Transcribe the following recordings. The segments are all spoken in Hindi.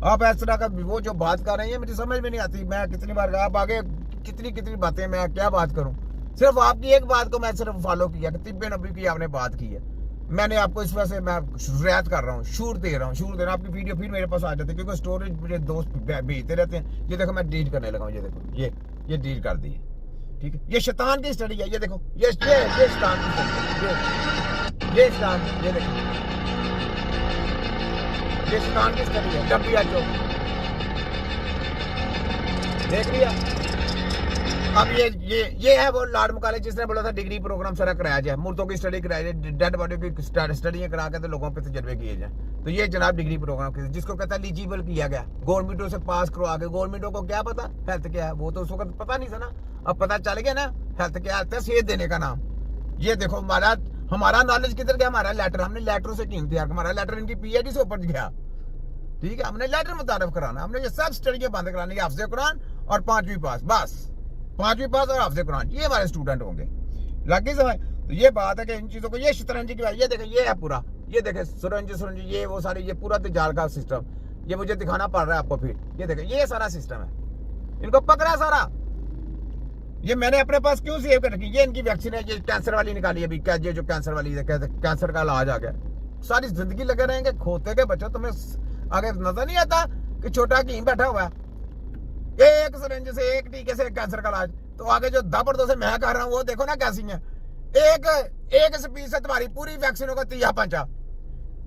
आप इस तरह का वो जो बात कर रहे हैं मुझे समझ में नहीं आती। मैं कितनी बार आप आगे कितनी बातें मैं क्या बात करूं। सिर्फ आपकी एक बात को मैं सिर्फ फॉलो किया कि तिब्बे नबी की आपने बात की है। मैंने आपको इस वजह से मैं रियायत कर रहा हूँ, शूर दे रहा हूँ। आपकी वीडियो फिर मेरे पास आ जाती है क्योंकि स्टोरेज मुझे दोस्त भेजते रहते हैं। ये देखो मैं डिलीट करने लगा हूँ। ये देखो ये डिलीट कर दी है। ठीक है, ये शैतान की स्टडी है। ये देखो ये शैतान की स्टडी है। ये शैतान, ये देखो ये शैतान की स्टडी है। WHO देख लिया। अब ये है वो लॉर्ड मकाले जिसने बोला था डिग्री प्रोग्राम सारा कराया जाए, मुर्दों की स्टडी कराई जाए, डेड बॉडी की स्टडियां करा के तो लोगों पे तजर्बे किए जाए। तो ये जनाब डिग्री प्रोग्राम जिसको कहता है एलिजिबल किया गया, गवर्नमेंटों से पास करवा के। गवर्नमेंटों को क्या पता हेल्थ क्या है, वो तो उस वक्त पता नहीं था ना। अब पता चल गया ना हेल्थ क्या है, सेहत देने का नाम। ये देखो हमारा नॉलेज किधर गया, हमारा लेटर, हमने लेटरों से क्यों दिया, हमारा लेटर इनकी PhD से ऊपर गया। ठीक है, हमने लेटर मुतारफ कराना, हमने ये सब स्टडियां बंद करानी है। हाफिज़े कुरान और 5वीं पास, बस 5वीं पास और हाफिज़े कुरान, ये हमारे स्टूडेंट होंगे। लगी समझ। तो ये बात है कि इन चीजों को, ये शतरंज की बात, ये देखे ये है पूरा, ये देखे सुरंज ये वो सारी, ये पूरा तिजाल का सिस्टम, ये मुझे दिखाना पड़ रहा है आपको फिर। ये देखे ये सारा सिस्टम है, इनको पकड़ा सारा। ये मैंने अपने पास क्यों सेव कर रखी, ये इनकी वैक्सीन है। ये कैंसर वाली निकाली अभी, क्या ये जो कैंसर वाली है, कैंसर का इलाज आ गया। सारी जिंदगी लगे रहेंगे खोते के बच्चों। तुम्हें आगे नजर नहीं आता कि छोटा हकीम बैठा हुआ है, एक सिरिंज से एक टीके से कैंसर का इलाज। तो आगे जो दापड़ों से मैं कर रहा हूँ वो देखो ना कैसी है। एक स्पीड से तुम्हारी पूरी वैक्सीनों का तिया पांचा,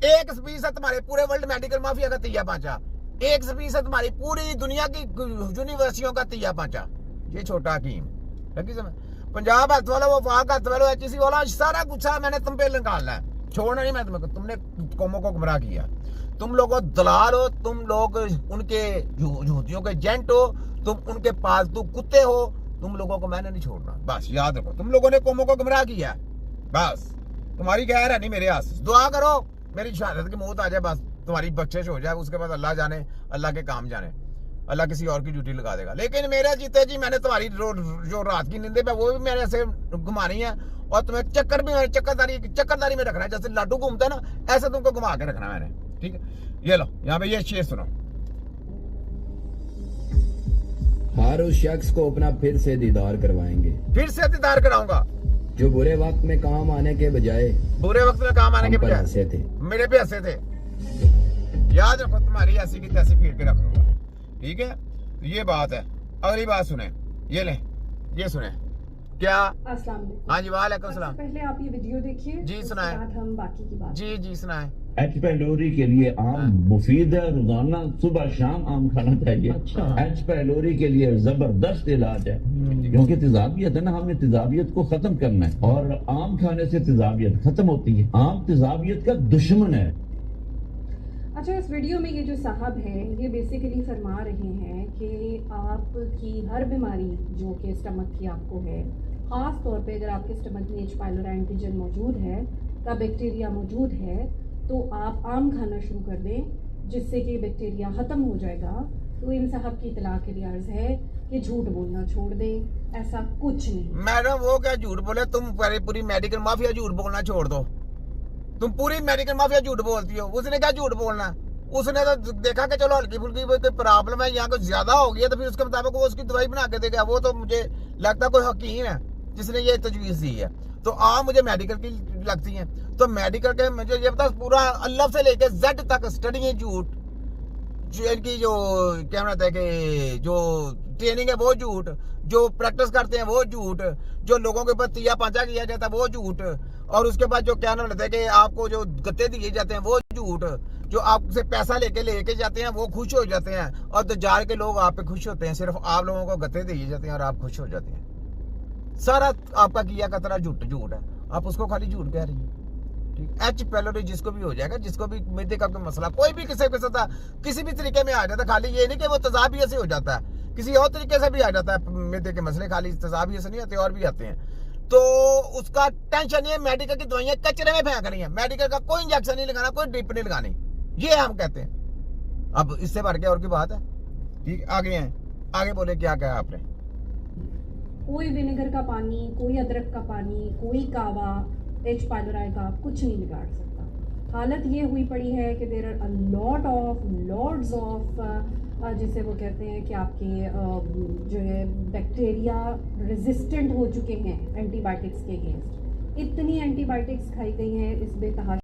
एक स्पीड से तुम्हारे पूरे वर्ल्ड मेडिकल माफिया का तिया पांचा, एक स्पीड से तुम्हारी पूरी दुनिया की यूनिवर्सिटियों का तिया पांचा। ये छोटा हकीम लगी समझ। पंजाब हेल्थ वाला, वो वहां का हेल्थ वाला, HEC वाला, सारा कुछ मैंने तुम पे निकालना है, छोड़ना नहीं मैं तुम्हें। तुमने कौमों को गुमराह किया, तुम लोग दलाल हो, तुम लोग उनके यहूदियों के एजेंट हो, तुम उनके पालतू कुत्ते हो। तुम लोगों को मैंने नहीं छोड़ना, बस याद रखो। तुम लोगों ने कौमों को गुमराह किया, बस तुम्हारी खैर है नहीं मेरे हाथ। दुआ करो मेरी शहादत की मौत आ जाए, बस तुम्हारी बख्शिश हो जाए। उसके बाद अल्लाह जाने, अल्लाह के काम जाने, अल्लाह किसी और की ड्यूटी लगा देगा। लेकिन मेरे जीते जी मैंने तुम्हारी जो रात की नींदे पे वो भी मैंने ऐसे घुमानी है, और तुम्हें चक्कर भी चक्करदारी में रखना है। जैसे लाडू घूमता है ना, ऐसे तुमको घुमा के रखना है मैंने। ठीक है, ये लो यहाँ पे ये शेर सुनो। हर उस शख्स को अपना फिर से दीदार करवाएंगे, फिर से दीदार कराऊंगा, जो बुरे वक्त में काम आने के बजाय हंसे थे, मेरे पे हंसे थे। याद रखो, तुम्हारी ऐसी की तैसी पीट के रखूंगा। ठीक है, तो ये बात है। अगली बात सुने, ये ले, ये सुने क्या। अस्सलाम वालेकुम। हाँ जी, वालेकुम सलाम। पहले आप ये वीडियो देखिए जी, सुनाए। हम बाकी की बात। जी सुनाए। एच पैलोरी के लिए आम मुफीद है, रोजाना सुबह शाम आम खाना चाहिए। अच्छा। एच पैलोरी के लिए जबरदस्त इलाज है, क्योंकि तेजाबियत है ना, हमने तेजाबियत को खत्म करना है, और आम खाने से तेजाबियत खत्म होती है। आम तेजाबियत का दुश्मन है। अच्छा, इस वीडियो में ये जो साहब हैं, ये बेसिकली फरमा रहे हैं कि आपकी हर बीमारी जो कि स्टमक की आपको है, ख़ास तौर पे अगर आपके स्टमक में H. पाइलोरी एंटीजन मौजूद है, का बैक्टीरिया मौजूद है, तो आप आम खाना शुरू कर दें, जिससे कि बैक्टीरिया ख़त्म हो जाएगा। तो इन साहब की इतला के लिए अर्ज़ है कि झूठ बोलना छोड़ दें, ऐसा कुछ नहीं। मैडम वो क्या झूठ बोले, तुम पूरी मेडिकल माफिया झूठ बोलना छोड़ दो। तुम पूरी मेडिकल माफिया झूठ बोलती हो। उसने क्या झूठ बोलना, उसने तो देखा कि चलो हल्की फुल्की कोई प्रॉब्लम है, यहाँ कुछ ज्यादा हो गया, तो फिर उसके मुताबिक वो उसकी दवाई बना के देगा। वो तो मुझे लगता कोई हकीम है जिसने ये तजवीज़ दी है। तो मुझे मेडिकल की लगती है, तो मेडिकल के मुझे ये पता पूरा अल्लाह से लेके जेड तक स्टडी झूठ, जो इनकी जो क्या कहते हैं कि जो ट्रेनिंग है वो झूठ, जो प्रैक्टिस करते हैं वो झूठ, जो लोगों के ऊपर तिया पांचा किया जाता है वो झूठ, और उसके बाद जो क्या नाम लेते हैं कि आपको जो गत्ते दिए जाते हैं वो झूठ, जो आपसे पैसा लेके जाते हैं वो खुश हो जाते हैं, और दज्जाल के लोग आप पे खुश होते हैं। सिर्फ आप लोगों को गत्ते दिए जाते हैं और आप खुश हो जाते हैं। सारा आपका किया का तरह झूठ है, आप उसको खाली झूठ कह रही हैं। ठीक, H. पैलोरी जिसको भी हो जाएगा, जिसको भी मैदे का कोई मसला, कोई भी किसी भी तरीके में आ जाता है। खाली ये नहीं कि वो तेजाबियत से हो जाता है, किसी और तरीके से भी आ जाता है मैदे के मसले, खाली तेजाबियत से नहीं आते, और भी आते हैं। तो उसका टेंशन ये, मेडिकल की दवाइयां कचरे में फेंक रही है, मेडिकल का कोई इंजेक्शन नहीं लगाना, कोई ड्रिप नहीं लगानी, ये हम कहते हैं। अब इससे बढ़ के और की बात है। ठीक, आगे हैं, आगे बोले क्या कहा आपने। कोई विनेगर का पानी, कोई अदरक का पानी, कोई कावा H. पाइलोरी का कुछ नहीं बिगाड़ सकता। हालत ये हुई पड़ी है कि देर आर लॉर्ड्स ऑफ जिसे वो कहते हैं कि आपके जो है बैक्टीरिया रेजिस्टेंट हो चुके हैं एंटीबायोटिक्स के अगेंस्ट। इतनी एंटीबायोटिक्स खाई गई हैं इस बेतहाशा